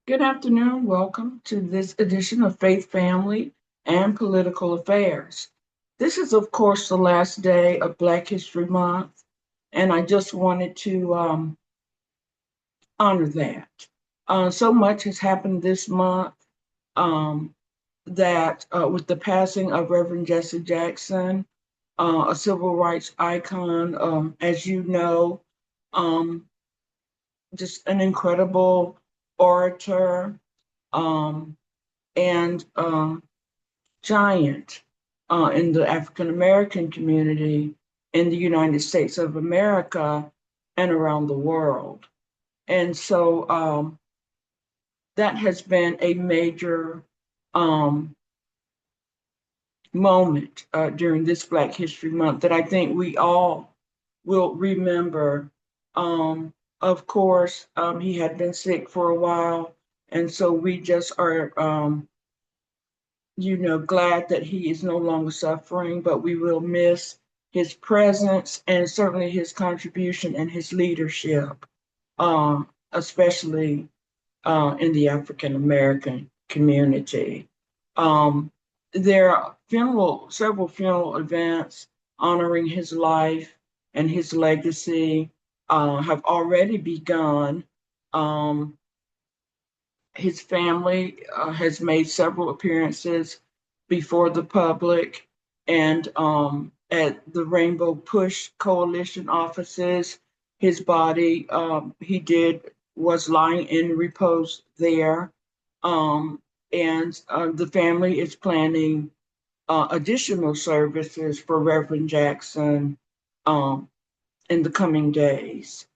Good afternoon. Welcome to this edition of Faith, Family, and Political Affairs. This is, of course, the last day of Black History Month, and I just wanted to honor that. So much has happened this month um, that with the passing of Reverend Jesse Jackson, a civil rights icon, as you know, um, just an incredible orator. Um, and giant in the African American community in the United States of America and around the world. And so that has been a major um, moment during this Black History Month that I think we all will remember. Um, of course, he had been sick for a while, and so we just are glad that he is no longer suffering, but we will miss his presence and certainly his contribution and his leadership, especially in the African American community. Um, there are several funeral events honoring his life and his legacy have already begun. Um, his family has made several appearances before the public and at the Rainbow Push Coalition offices. His body, was lying in repose there. Um, and the family is planning additional services for Reverend Jackson um, in the coming days.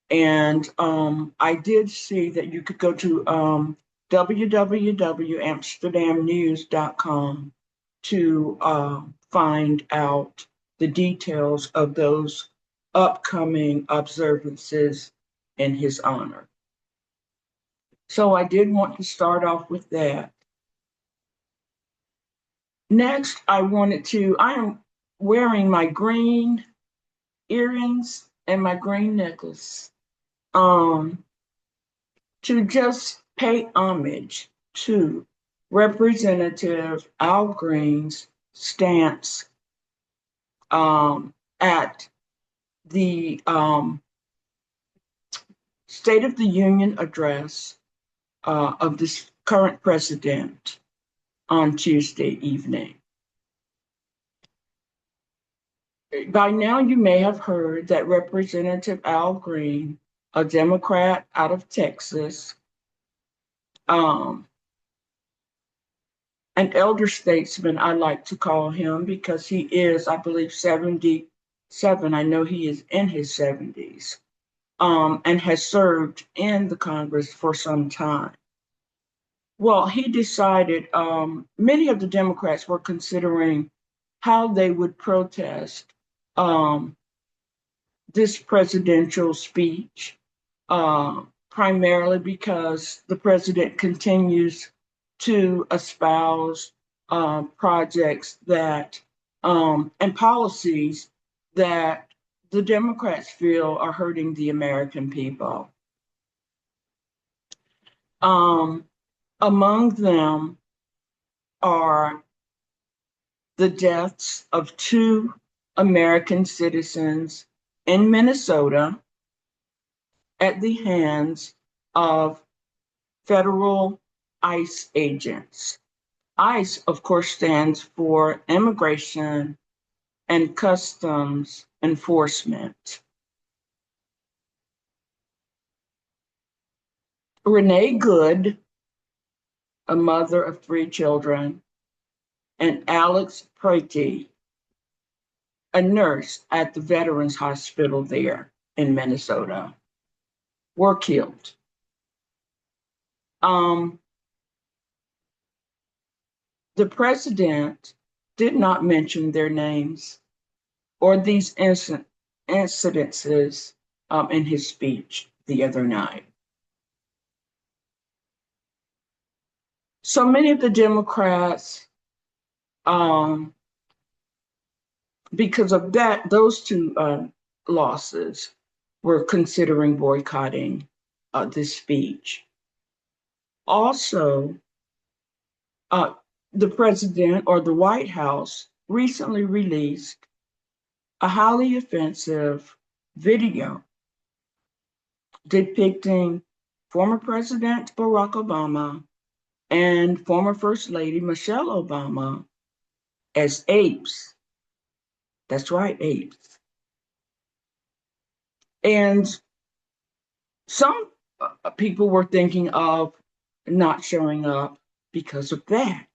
And I did see that you could go to www.amsterdamnews.com to find out the details of those upcoming observances in his honor. So I did want to start off with that. Next, I am wearing my green earrings and my green necklace. Um, to just pay homage to Representative Al Green's stance at the State of the Union address of this current president on Tuesday evening. By now, you may have heard that Representative Al Green, a Democrat out of Texas, um, an elder statesman, I like to call him because he is, I believe, 77. I know he is in his 70s and has served in the Congress for some time. Well, he decided many of the Democrats were considering how they would protest um, this presidential speech, primarily because the president continues to espouse projects that and policies that the Democrats feel are hurting the American people. Um, Among them are the deaths of two American citizens in Minnesota at the hands of federal ICE agents. ICE, of course, stands for Immigration and Customs Enforcement. Renee Good, a mother of three children, and Alex Preti, a nurse at the Veterans Hospital there in Minnesota, were killed. Um, the president did not mention their names or these incidences in his speech the other night. So many of the Democrats, um, because of those two losses, were considering boycotting this speech. Also, uh, the president or the White House recently released a highly offensive video depicting former President Barack Obama and former First Lady Michelle Obama as apes. That's right, apes. And some people were thinking of not showing up because of that.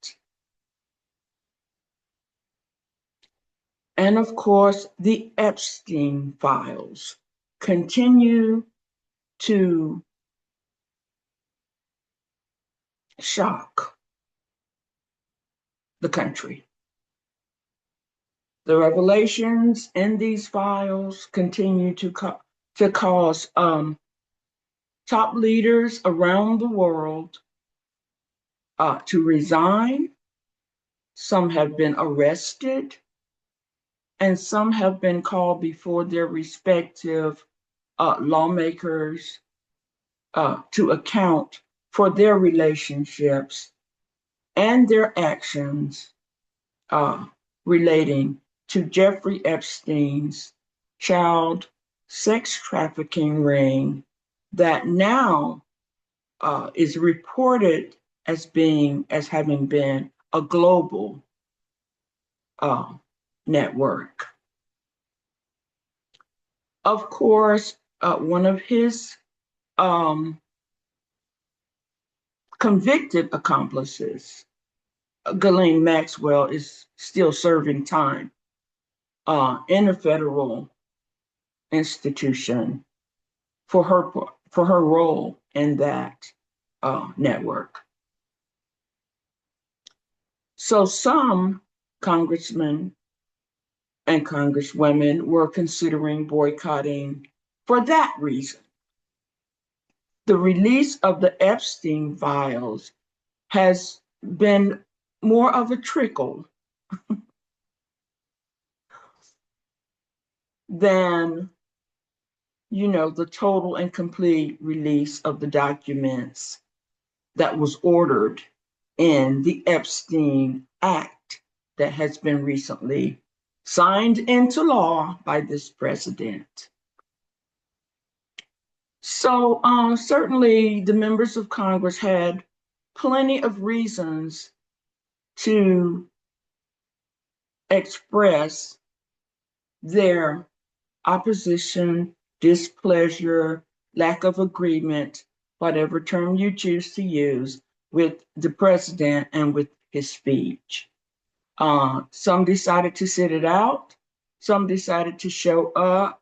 And of course, the Epstein files continue to shock the country. The revelations in these files continue to cause top leaders around the world to resign. Some have been arrested, and some have been called before their respective lawmakers to account for their relationships and their actions uh, relating to Jeffrey Epstein's child sex trafficking ring that now is reported as having been a global uh, network. Of course, one of his um, convicted accomplices, Ghislaine Maxwell, is still serving time in a federal institution for her role in that network. So some congressmen and congresswomen were considering boycotting for that reason. The release of the Epstein files has been more of a trickle than, the total and complete release of the documents that was ordered in the Epstein Act that has been recently signed into law by this president. So certainly the members of Congress had plenty of reasons to express their opposition, displeasure, lack of agreement, whatever term you choose to use, with the president and with his speech. Some decided to sit it out. Some decided to show up.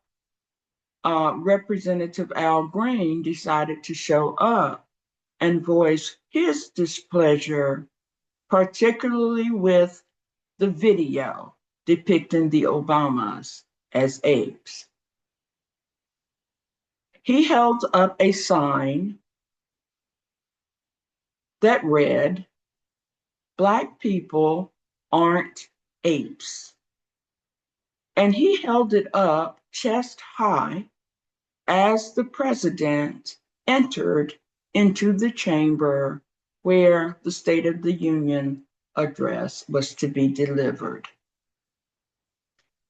Representative Al Green decided to show up and voice his displeasure, particularly with the video depicting the Obamas as apes. He held up a sign that read, "Black people aren't apes." And he held it up chest high as the president entered into the chamber where the State of the Union address was to be delivered.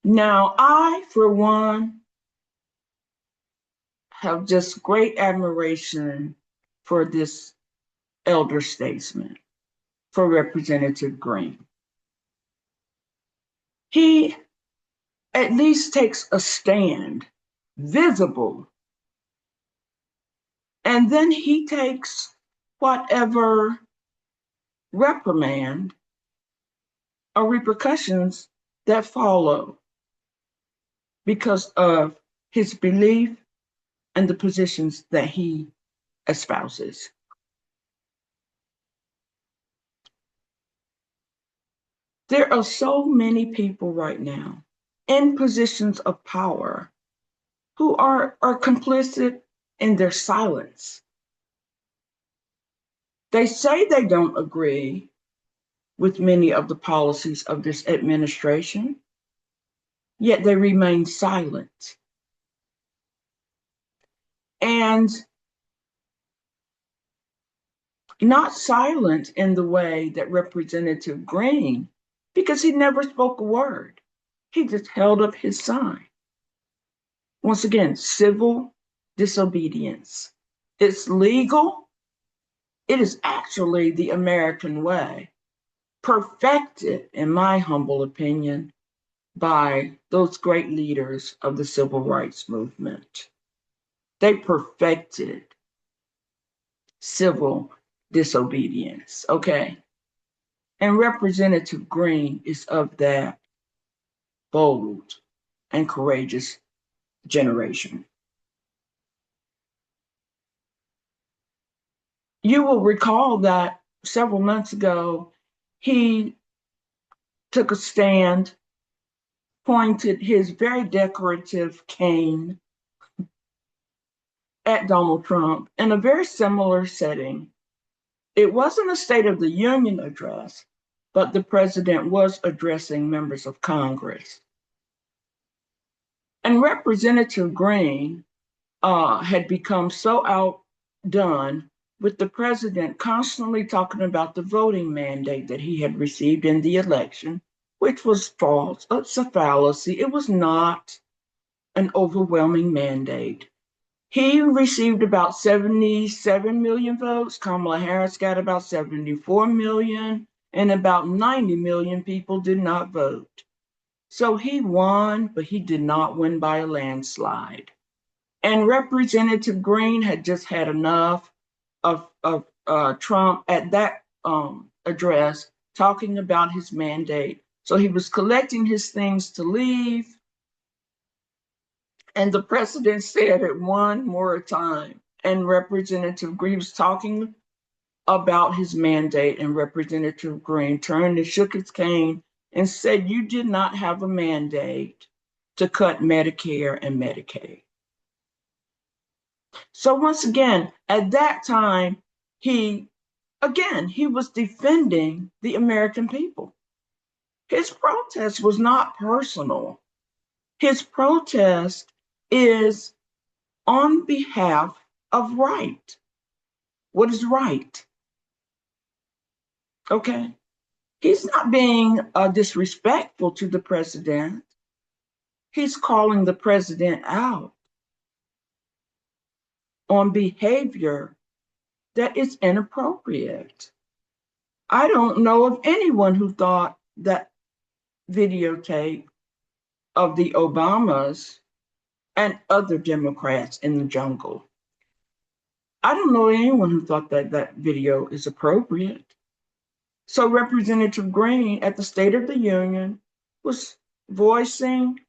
Now, I, for one, have just great admiration for this elder statesman, for Representative Green. He at least takes a stand, visible, and then he takes whatever reprimand or repercussions that follow because of his belief and the positions that he espouses. There are so many people right now in positions of power who are complicit in their silence. They say they don't agree with many of the policies of this administration, yet they remain silent. And not silent in the way that Representative Green, because he never spoke a word. He just held up his sign. Once again, civil disobedience. It's legal. It is actually the American way, perfected, in my humble opinion, by those great leaders of the civil rights movement. They perfected civil disobedience, okay? And Representative Green is of that bold and courageous generation. You will recall that several months ago, he took a stand, pointed his very decorative cane at Donald Trump in a very similar setting. It wasn't a State of the Union address, but the president was addressing members of Congress. And Representative Green had become so outdone with the president constantly talking about the voting mandate that he had received in the election, which was false. It's a fallacy. It was not an overwhelming mandate. He received about 77 million votes. Kamala Harris got about 74 million, and about 90 million people did not vote. So he won, but he did not win by a landslide. And Representative Green had just had enough of Trump at that address talking about his mandate. So he was collecting his things to leave. And the president said it one more time. And Representative Green was talking about his mandate, and Representative Green turned and shook his cane and said, "You did not have a mandate to cut Medicare and Medicaid." So once again, at that time, he was defending the American people. His protest was not personal. His protest is on behalf of right. What is right? Okay. He's not being disrespectful to the president. He's calling the president out on behavior that is inappropriate. I don't know of anyone who thought that videotape of the Obamas and other Democrats in the jungle. I don't know anyone who thought that that video is appropriate. So Representative Green at the State of the Union was voicing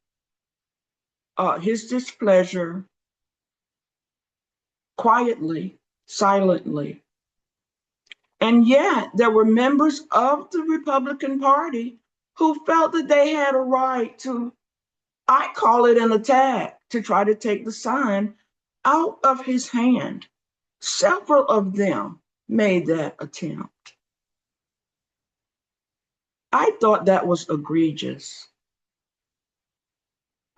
his displeasure quietly, silently. And yet there were members of the Republican Party who felt that they had a right to, I call it an attack, to try to take the sign out of his hand. Several of them made that attempt. I thought that was egregious.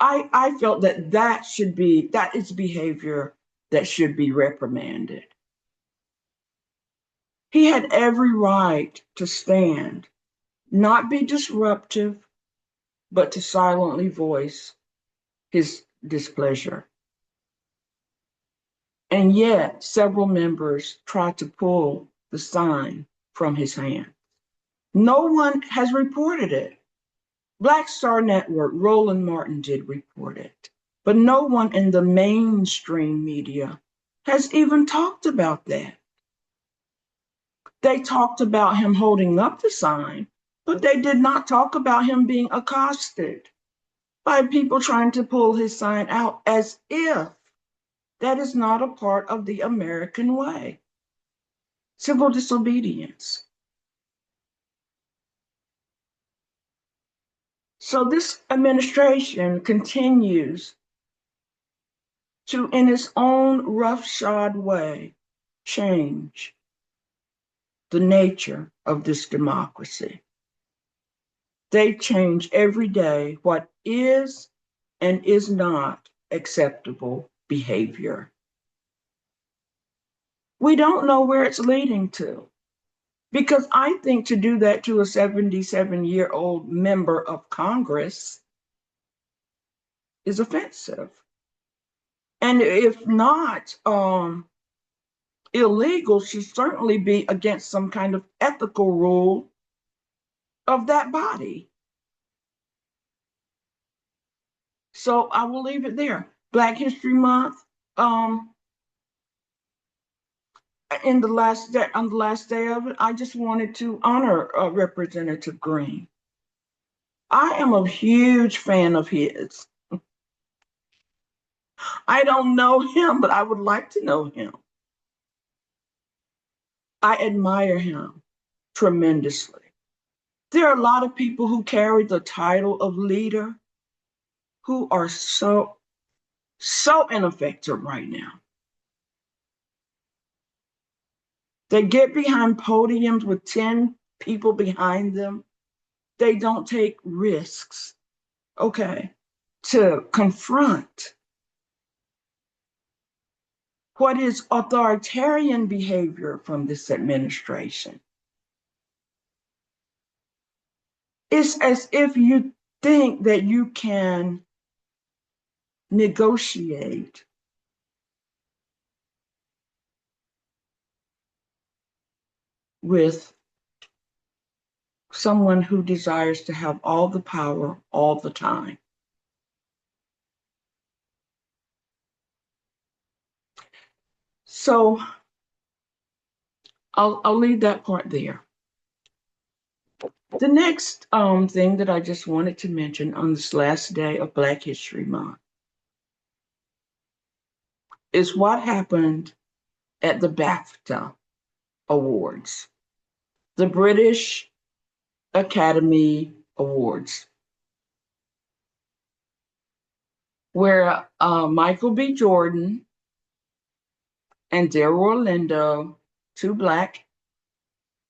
I felt that that is behavior that should be reprimanded. He had every right to stand, not be disruptive, but to silently voice his displeasure. And yet, several members tried to pull the sign from his hand. No one has reported it. Black Star Network, Roland Martin did report it, but no one in the mainstream media has even talked about that. They talked about him holding up the sign, but they did not talk about him being accosted by people trying to pull his sign out, as if that is not a part of the American way. Civil disobedience. So this administration continues to, in its own roughshod way, change the nature of this democracy. They change every day what is and is not acceptable behavior. We don't know where it's leading to. Because I think to do that to a 77-year-old member of Congress is offensive. And if not illegal, should certainly be against some kind of ethical rule of that body. So I will leave it there. Black History Month. In the last day, on the last day of it, I just wanted to honor Representative Green. I am a huge fan of his. I don't know him, but I would like to know him. I admire him tremendously. There are a lot of people who carry the title of leader who are so ineffective right now. They get behind podiums with 10 people behind them. They don't take risks, okay, to confront what is authoritarian behavior from this administration. It's as if you think that you can negotiate with someone who desires to have all the power all the time. So I'll leave that part there. The next thing that I just wanted to mention on this last day of Black History Month is what happened at the BAFTA Awards, the British Academy Awards, where Michael B. Jordan and Delroy Lindo, two Black,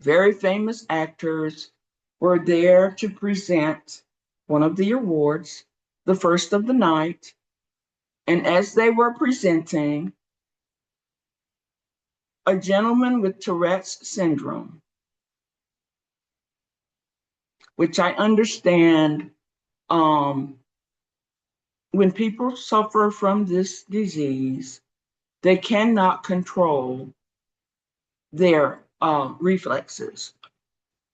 very famous actors, were there to present one of the awards, the first of the night. And as they were presenting, a gentleman with Tourette's syndrome, which I understand when people suffer from this disease, they cannot control their reflexes.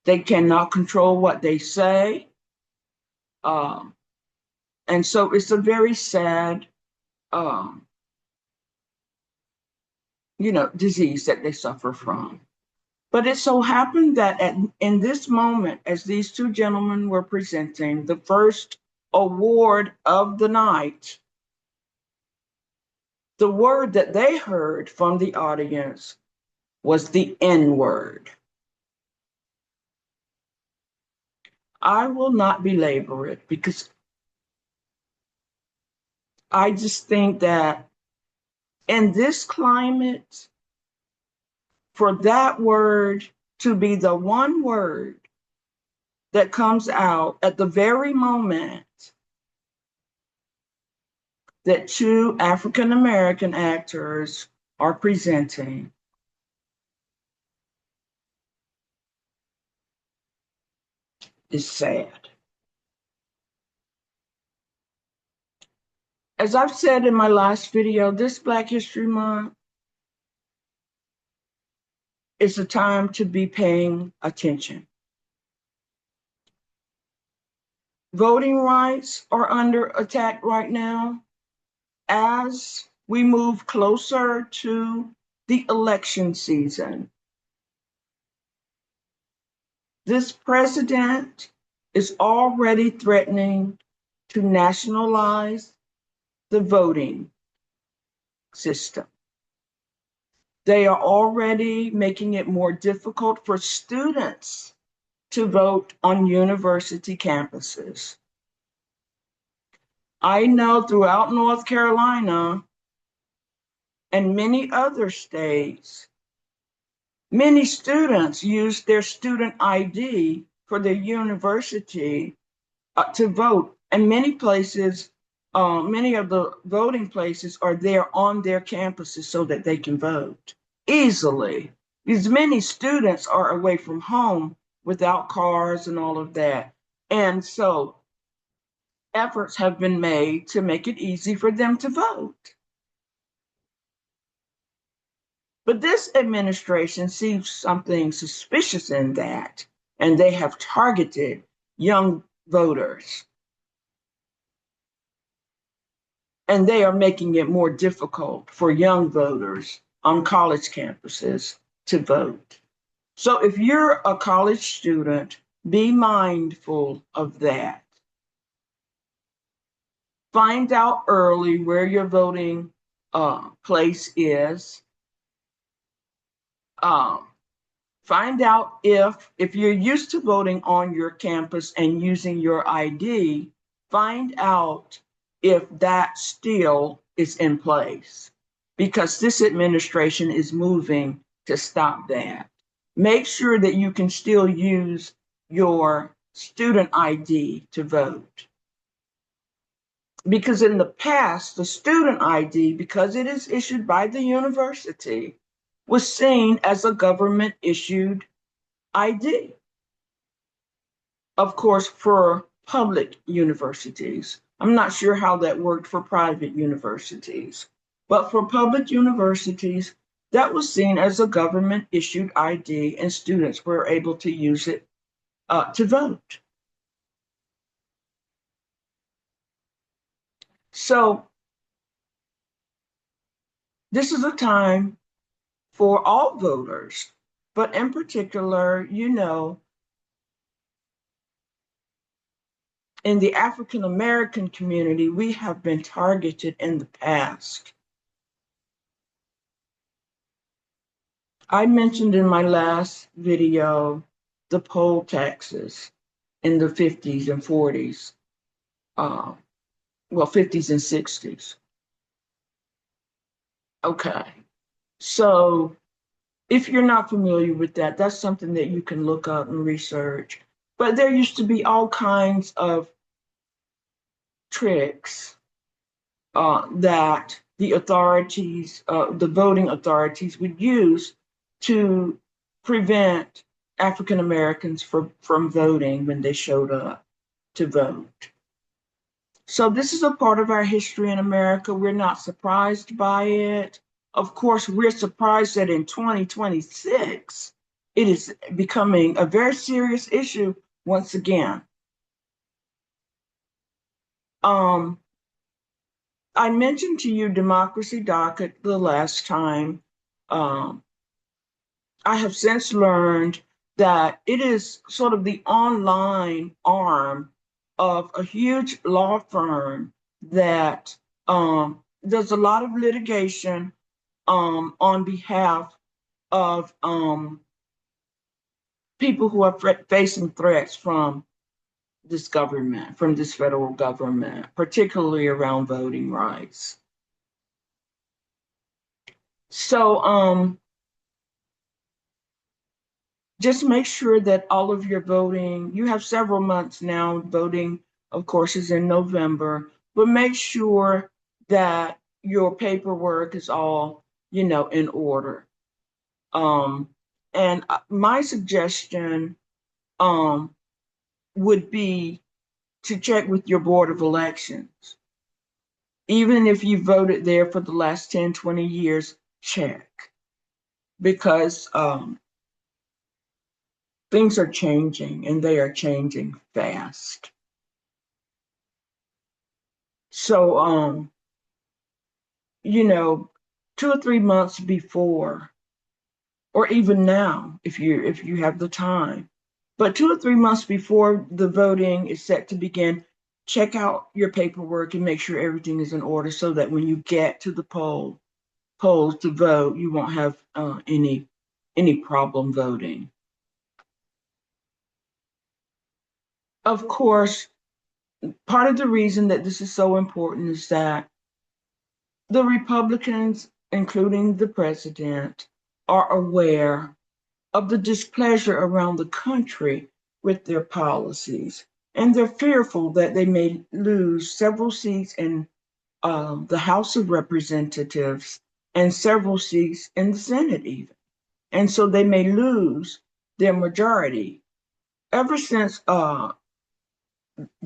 They cannot control what they say. And so it's a very sad, disease that they suffer from. But it so happened that in this moment, as these two gentlemen were presenting the first award of the night, the word that they heard from the audience was the N word. I will not belabor it because I just think that in this climate, for that word to be the one word that comes out at the very moment that two African American actors are presenting is sad. As I've said in my last video, this Black History Month is a time to be paying attention. Voting rights are under attack right now as we move closer to the election season. This president is already threatening to nationalize the voting system. They are already making it more difficult for students to vote on university campuses. I know throughout North Carolina and many other states, many students use their student ID for their university to vote. And many places, many of the voting places are there on their campuses so that they can vote. easily, because many students are away from home without cars and all of that. And so efforts have been made to make it easy for them to vote. But this administration sees something suspicious in that, and they have targeted young voters. And they are making it more difficult for young voters on college campuses to vote. So if you're a college student, be mindful of that. Find out early where your voting place is. Um, Find out if you're used to voting on your campus and using your ID, find out if that still is in place, because this administration is moving to stop that. Make sure that you can still use your student ID to vote. Because in the past, the student ID, because it is issued by the university, was seen as a government issued ID. Of course, for public universities. I'm not sure how that worked for private universities, but for public universities, that was seen as a government issued ID, and students were able to use it to vote. So this is a time for all voters, but in particular, in the African American community, we have been targeted in the past. I mentioned in my last video the poll taxes in the 50s and 40s, 50s and 60s. Okay, so if you're not familiar with that, that's something that you can look up and research. But there used to be all kinds of tricks that the authorities, the voting authorities, would use to prevent African Americans from voting when they showed up to vote. So this is a part of our history in America. We're not surprised by it. Of course, we're surprised that in 2026, it is becoming a very serious issue once again. I mentioned to you Democracy Docket the last time. I have since learned that it is sort of the online arm of a huge law firm that does a lot of litigation on behalf of people who are facing threats from this government, from this federal government, particularly around voting rights. So just make sure that all of your voting, you have several months now, voting, of course, is in November, but make sure that your paperwork is all, in order. And my suggestion would be to check with your Board of Elections. Even if you voted there for the last 10, 20 years, check. Because things are changing, and they are changing fast. So, 2 or 3 months before, or even now, if you have the time, but 2 or 3 months before the voting is set to begin, check out your paperwork and make sure everything is in order, so that when you get to the polls to vote, you won't have any problem voting. Of course, part of the reason that this is so important is that the Republicans, including the president, are aware of the displeasure around the country with their policies. And they're fearful that they may lose several seats in the House of Representatives and several seats in the Senate even. And so they may lose their majority. Ever since the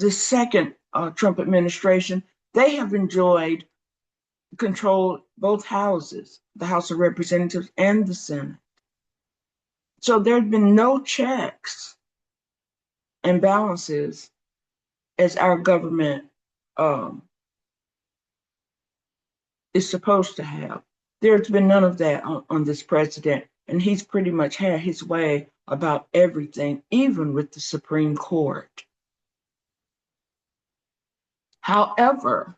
second Trump administration, they have enjoyed control both houses, the House of Representatives and the Senate. So there have been no checks and balances as our government um, is supposed to have. There's been none of that on this president, and he's pretty much had his way about everything, even with the Supreme Court. However,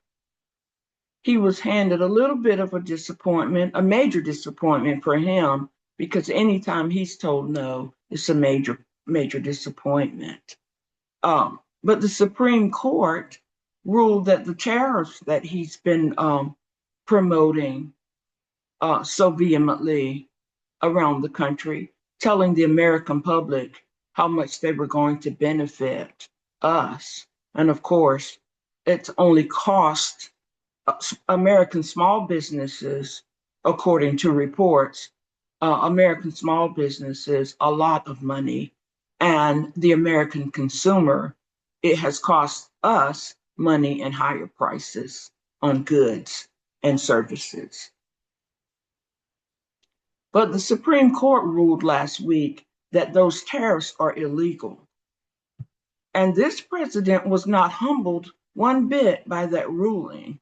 he was handed a little bit of a disappointment, a major disappointment for him, because anytime he's told no, it's a major disappointment. But the Supreme Court ruled that the tariffs that he's been promoting so vehemently around the country, telling the American public how much they were going to benefit us. And of course, it's only cost American small businesses, according to reports, American small businesses a lot of money, and the American consumer, it has cost us money and higher prices on goods and services. But the Supreme Court ruled last week that those tariffs are illegal. And this president was not humbled one bit by that ruling.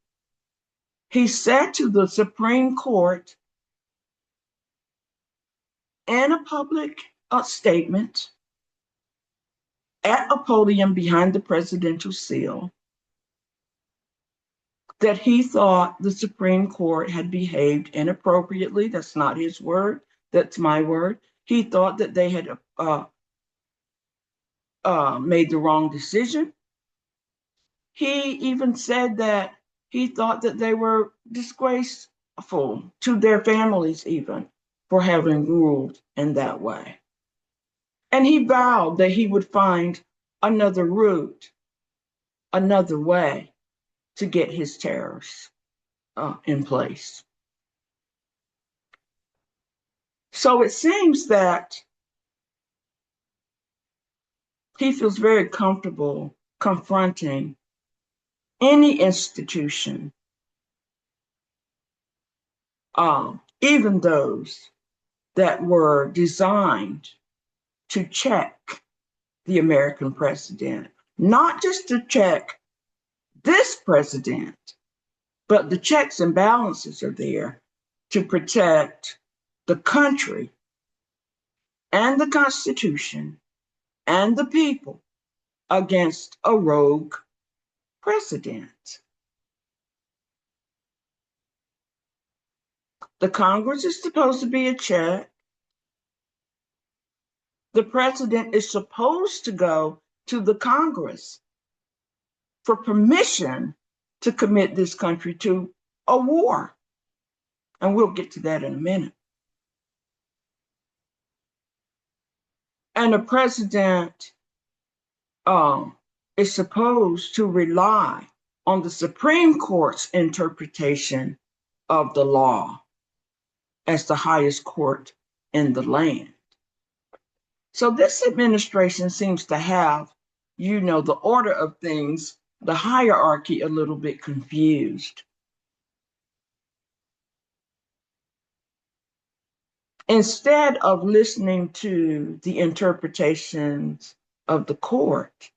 He said to the Supreme Court in a public statement at a podium behind the presidential seal that he thought the Supreme Court had behaved inappropriately. That's not his word, that's my word. He thought that they had made the wrong decision. He even said that he thought that they were disgraceful to their families, even for having ruled in that way. And he vowed that he would find another route, another way to get his tariffs in place. So it seems that he feels very comfortable confronting any institution, even those that were designed to check the American president, not just to check this president, but the checks and balances are there to protect the country and the Constitution and the people against a rogue president. The Congress is supposed to be a check. The president is supposed to go to the Congress for permission to commit this country to a war. And we'll get to that in a minute. And the president is supposed to rely on the Supreme Court's interpretation of the law as the highest court in the land. So this administration seems to have, the order of things, the hierarchy a little bit confused. Instead of listening to the interpretations of the court,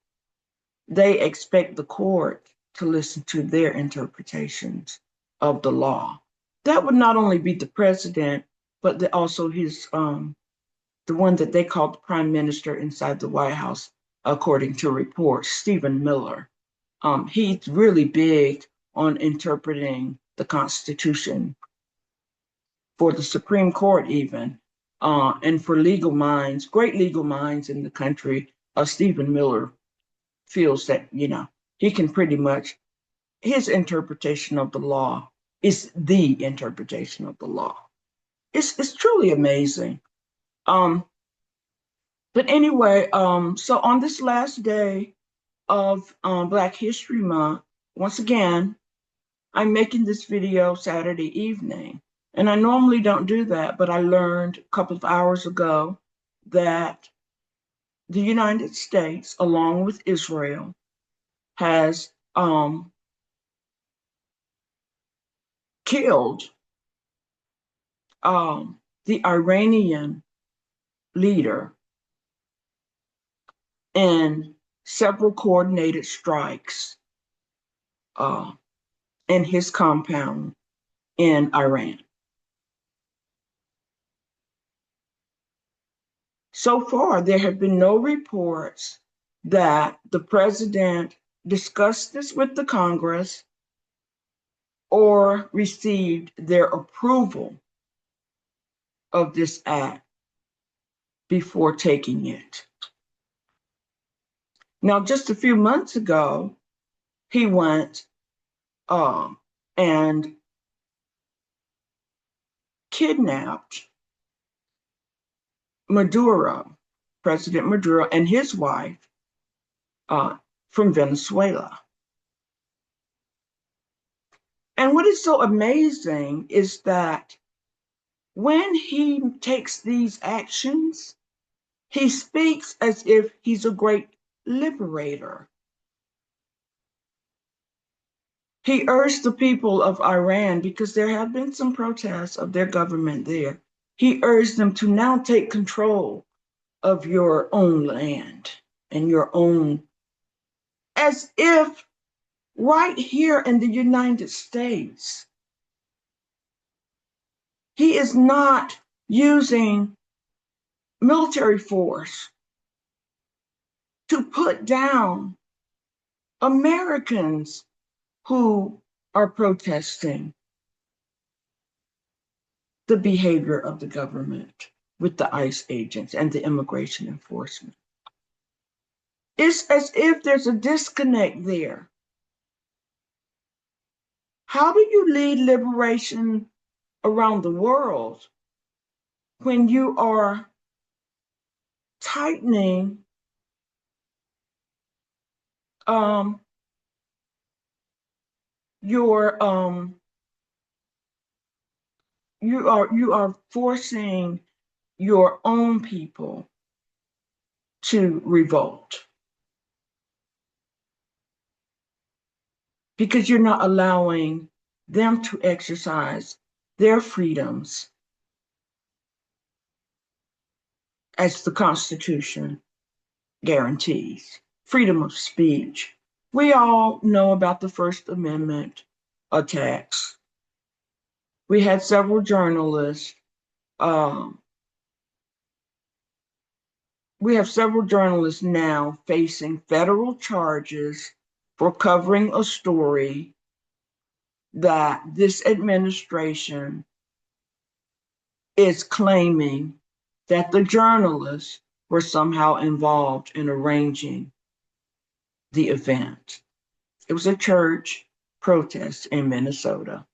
they expect the court to listen to their interpretations of the law. That would not only be the president, but also his, the one that they call the prime minister inside the White House, according to reports, Stephen Miller. He's really big on interpreting the Constitution for the Supreme Court even, and for legal minds, great legal minds in the country. Stephen Miller feels that, he can pretty much, his interpretation of the law is the interpretation of the law. It's truly amazing. But anyway, so on this last day of Black History Month, once again, I'm making this video Saturday evening. And I normally don't do that, but I learned a couple of hours ago that the United States, along with Israel, has killed the Iranian leader in several coordinated strikes uh, in his compound in Iran. So far, there have been no reports that the president discussed this with the Congress or received their approval of this act before taking it. Now, just a few months ago, he went and kidnapped Maduro, President Maduro, and his wife from Venezuela. And what is so amazing is that when he takes these actions, he speaks as if he's a great liberator. He urged the people of Iran, because there have been some protests of their government there, he urged them to now take control of your own land and your own, as if right here in the United States, he is not using military force to put down Americans who are protesting the behavior of the government with the ICE agents and the immigration enforcement. It's as if there's a disconnect there. How do you lead liberation around the world when you are tightening your you are forcing your own people to revolt because you're not allowing them to exercise their freedoms as the Constitution guarantees. Freedom of speech. We all know about the First Amendment attacks. We had several journalists. We have several journalists now facing federal charges for covering a story that this administration is claiming that the journalists were somehow involved in arranging the event. It was a church protest in Minnesota.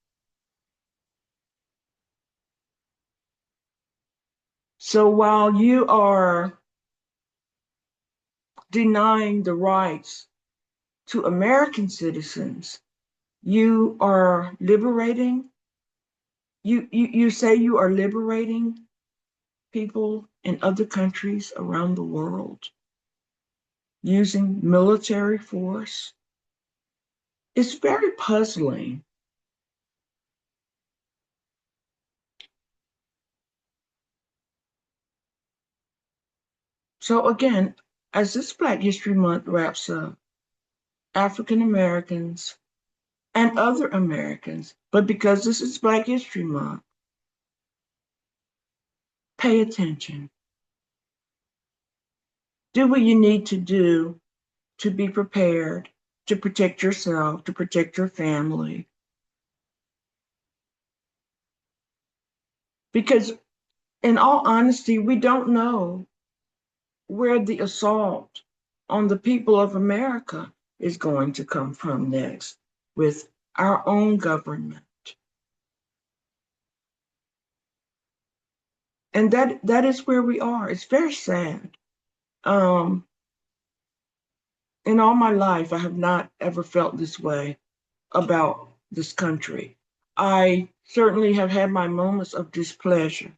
So while you are denying the rights to American citizens, you are liberating, you say you are liberating people in other countries around the world using military force. It's very puzzling. So again, as this Black History Month wraps up, African Americans and other Americans, but because this is Black History Month, pay attention. Do what you need to do to be prepared, to protect yourself, to protect your family. Because in all honesty, we don't know where the assault on the people of America is going to come from next with our own government. And that is where we are. It's very sad. In all my life, I have not ever felt this way about this country. I certainly have had my moments of displeasure,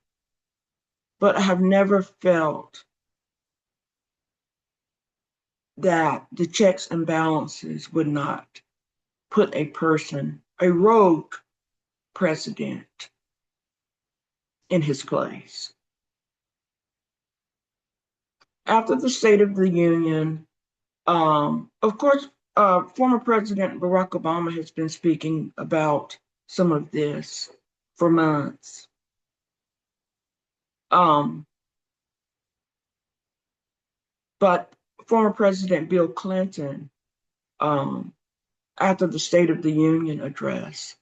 but I have never felt that the checks and balances would not put a person, a rogue president, in his place. After the State of the Union, of course, former President Barack Obama has been speaking about some of this for months. Um, but former President Bill Clinton, um, after the State of the Union address,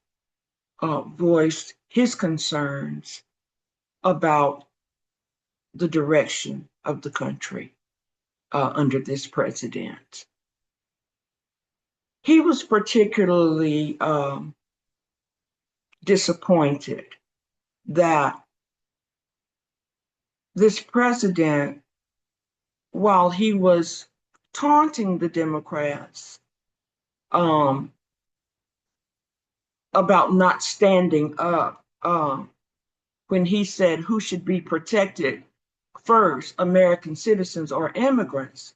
voiced his concerns about the direction of the country under this president. He was particularly disappointed that this president, while he was taunting the Democrats um, about not standing up, when he said who should be protected first, American citizens or immigrants,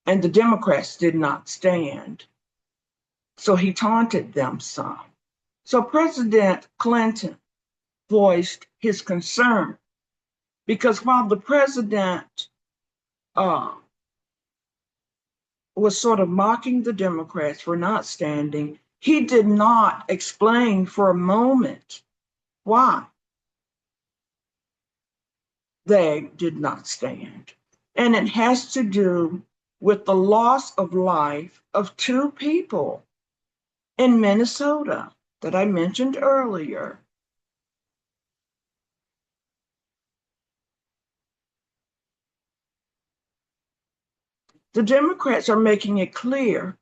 and the Democrats did not stand. So he taunted them some. So President Clinton voiced his concern because while the president uh, was sort of mocking the Democrats for not standing, he did not explain for a moment why they did not stand. And it has to do with the loss of life of two people in Minnesota that I mentioned earlier. The Democrats are making it clear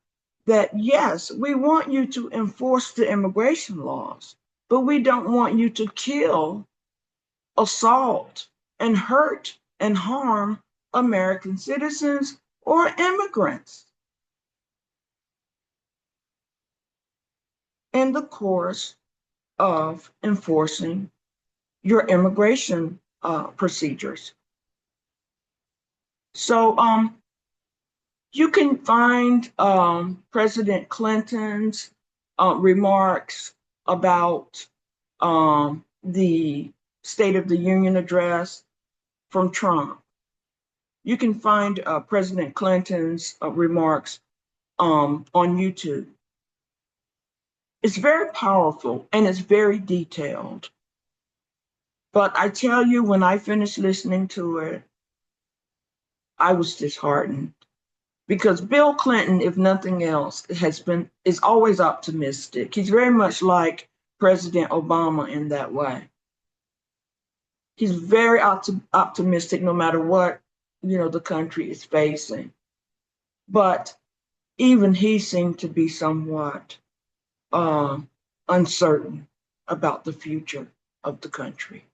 that, yes, we want you to enforce the immigration laws, but we don't want you to kill, assault, and hurt and harm American citizens or immigrants in the course of enforcing your immigration procedures. So you can find President Clinton's remarks about the State of the Union address from Trump. You can find President Clinton's remarks on YouTube. It's very powerful and it's very detailed. But I tell you, when I finished listening to it, I was disheartened because Bill Clinton, if nothing else, is always optimistic. He's very much like President Obama in that way. He's very optimistic no matter what, the country is facing. But even he seemed to be somewhat uncertain about the future of the country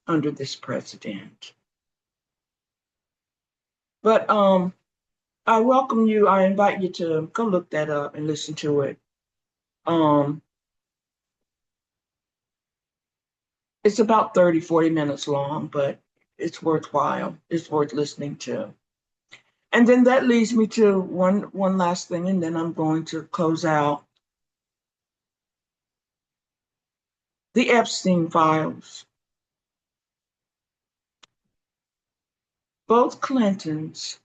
under this president. But I welcome you. I invite you to go look that up and listen to it. It's about 30, 40 minutes long, but it's worthwhile. It's worth listening to. And then that leads me to one last thing, and then I'm going to close out. The Epstein files. Both Clintons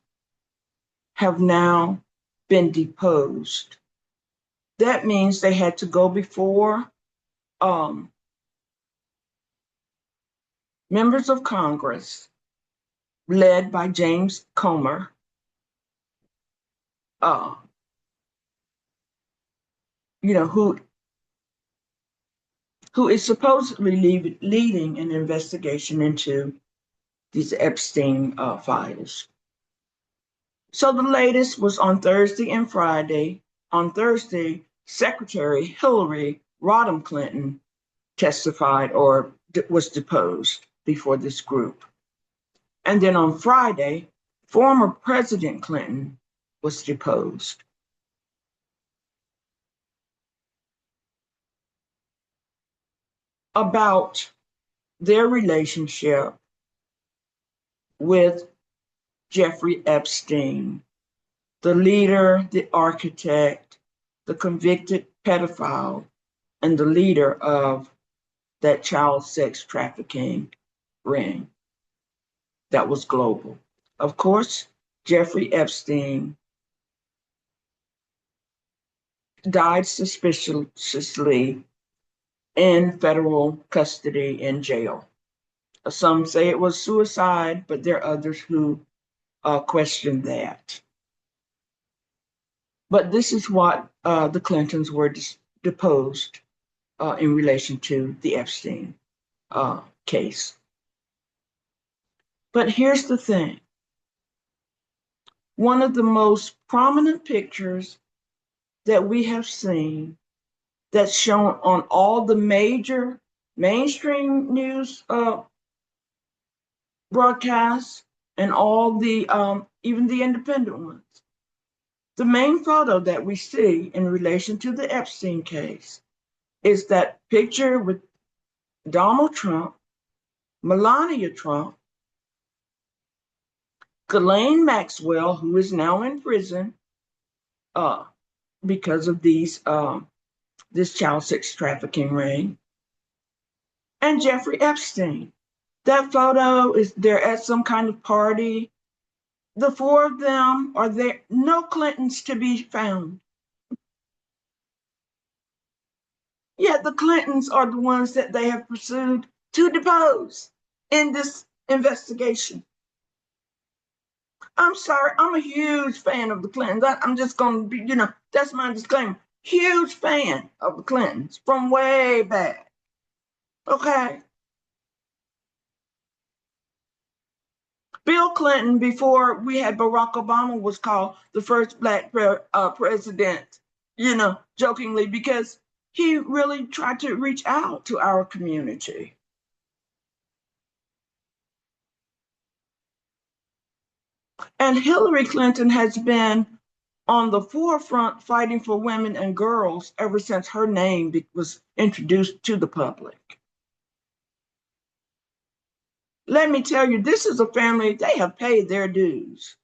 have now been deposed. That means they had to go before members of Congress led by James Comer, who is supposedly leading an investigation into these Epstein files. So the latest was on Thursday and Friday. On Thursday, Secretary Hillary Rodham Clinton testified or was deposed before this group. And then on Friday, former President Clinton was deposed. about their relationship with Jeffrey Epstein, the leader, the architect, the convicted pedophile, and the leader of that child sex trafficking ring that was global. Of course, Jeffrey Epstein died suspiciously in federal custody in jail. Some say it was suicide, but there are others who question that. But this is what the Clintons were deposed in relation to the Epstein case. But here's the thing. One of the most prominent pictures that we have seen that's shown on all the major mainstream news broadcasts and all the even the independent ones. The main photo that we see in relation to the Epstein case is that picture with Donald Trump, Melania Trump, Ghislaine Maxwell, who is now in prison because of this child sex trafficking ring, and Jeffrey Epstein. That photo is they're at some kind of party. The four of them are there, no Clintons to be found. Yet the Clintons are the ones that they have pursued to depose in this investigation. I'm sorry, I'm a huge fan of the Clintons. I'm just going to be, that's my disclaimer. Huge fan of the Clintons from way back. Okay. Bill Clinton, before we had Barack Obama, was called the first black president, jokingly, because he really tried to reach out to our community. And Hillary Clinton has been on the forefront fighting for women and girls ever since her name was introduced to the public. Let me tell you, this is a family, they have paid their dues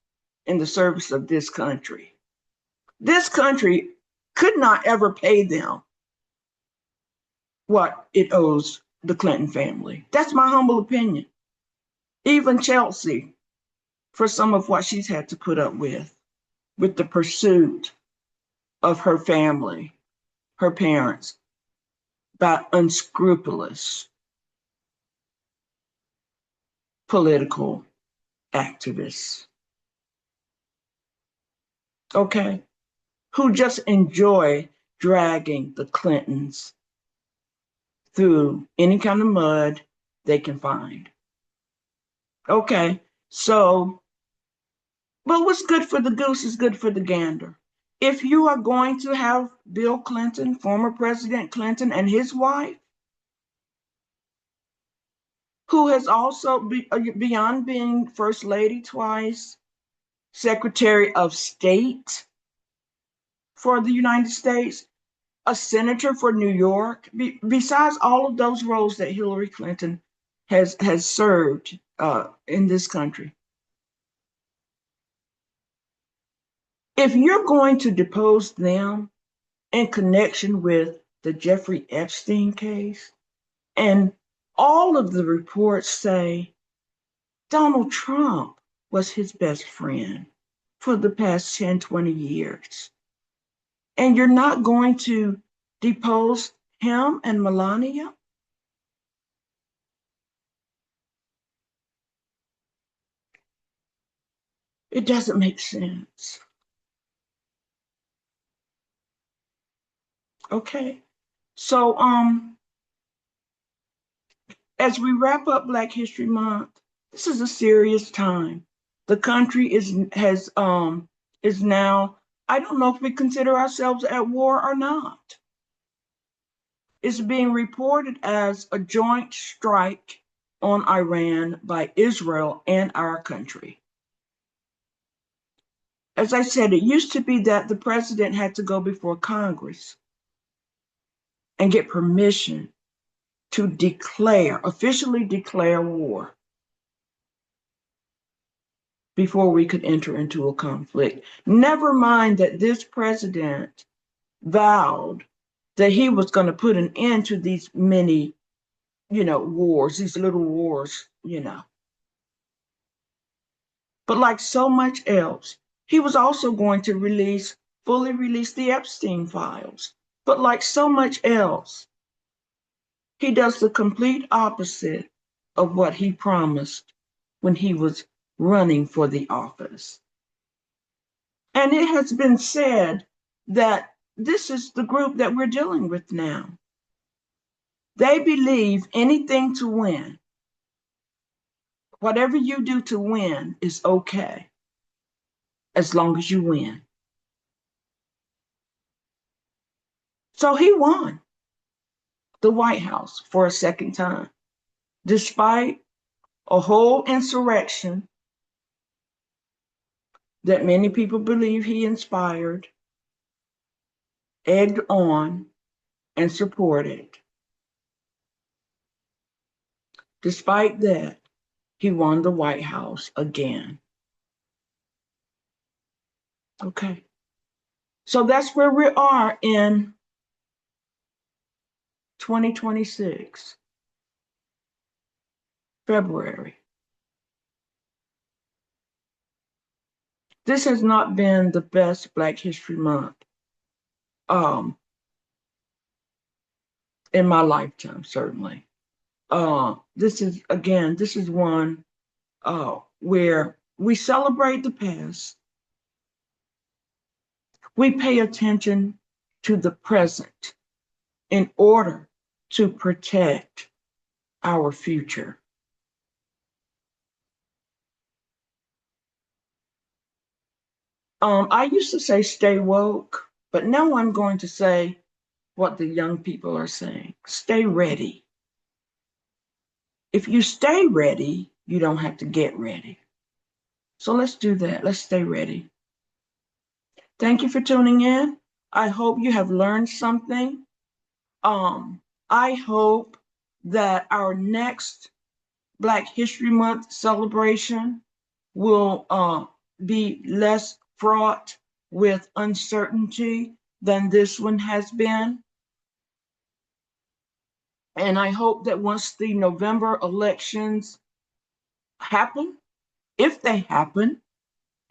in the service of this country. This country could not ever pay them what it owes the Clinton family. That's my humble opinion. Even Chelsea, for some of what she's had to put up with the pursuit of her family, her parents, by unscrupulous political activists. Okay? Who just enjoy dragging the Clintons through any kind of mud they can find. Okay, so, but what's good for the goose is good for the gander. If you are going to have Bill Clinton, former President Clinton, and his wife, who has also, beyond being First Lady twice, Secretary of State for the United States, a senator for New York, besides all of those roles that Hillary Clinton has served in this country. If you're going to depose them in connection with the Jeffrey Epstein case, and all of the reports say Donald Trump was his best friend for the past 10, 20 years, and you're not going to depose him and Melania? It doesn't make sense. Okay. So as we wrap up Black History Month, this is a serious time. The country is now, I don't know if we consider ourselves at war or not. It's being reported as a joint strike on Iran by Israel and our country. As I said, it used to be that the president had to go before Congress and get permission to officially declare war before we could enter into a conflict. Never mind that this president vowed that he was going to put an end to these many, wars, these little wars. But like so much else, he was also going to fully release the Epstein files. But like so much else, he does the complete opposite of what he promised when he was running for the office. And it has been said that this is the group that we're dealing with now. They believe anything to win. Whatever you do to win is okay, as long as you win. So he won the White House for a second time, despite a whole insurrection that many people believe he inspired, egged on, and supported. Despite that, he won the White House again. Okay. So that's where we are in 2026, February. This has not been the best Black History Month in my lifetime, certainly. This is one where we celebrate the past. We pay attention to the present in order to protect our future. I used to say stay woke, but now I'm going to say what the young people are saying. Stay ready. If you stay ready, you don't have to get ready. So let's do that. Let's stay ready. Thank you for tuning in. I hope you have learned something. I hope that our next Black History Month celebration will be less fraught with uncertainty than this one has been. And I hope that once the November elections happen, if they happen,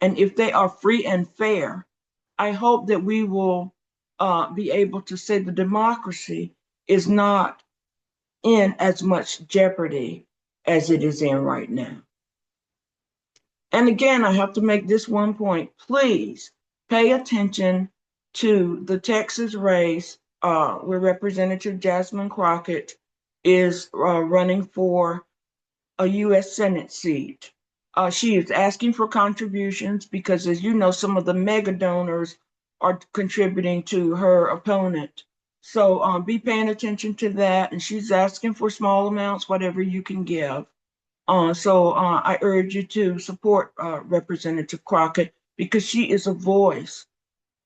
and if they are free and fair, I hope that we will be able to say the democracy is not in as much jeopardy as it is in right now. And again, I have to make this one point. Please pay attention to the Texas race where Representative Jasmine Crockett is running for a U.S. Senate seat. She is asking for contributions because, as you know, some of the mega donors are contributing to her opponent. So be paying attention to that. And she's asking for small amounts, whatever you can give. So I urge you to support Representative Crockett because she is a voice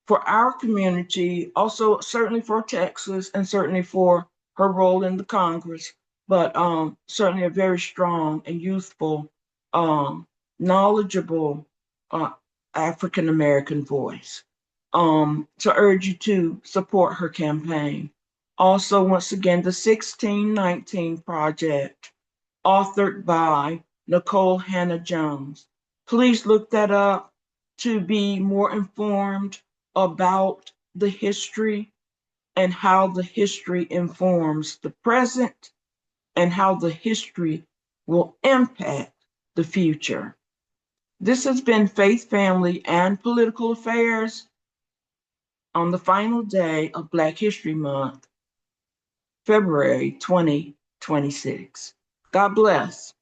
for our community, also certainly for Texas and certainly for her role in the Congress, but certainly a very strong and youthful, knowledgeable African American voice. So I urge you to support her campaign. Also, once again, the 1619 Project, authored by Nicole Hannah Jones. Please look that up to be more informed about the history and how the history informs the present and how the history will impact the future. This has been Faith, Family, and Political Affairs on the final day of Black History Month, February 2026. God bless.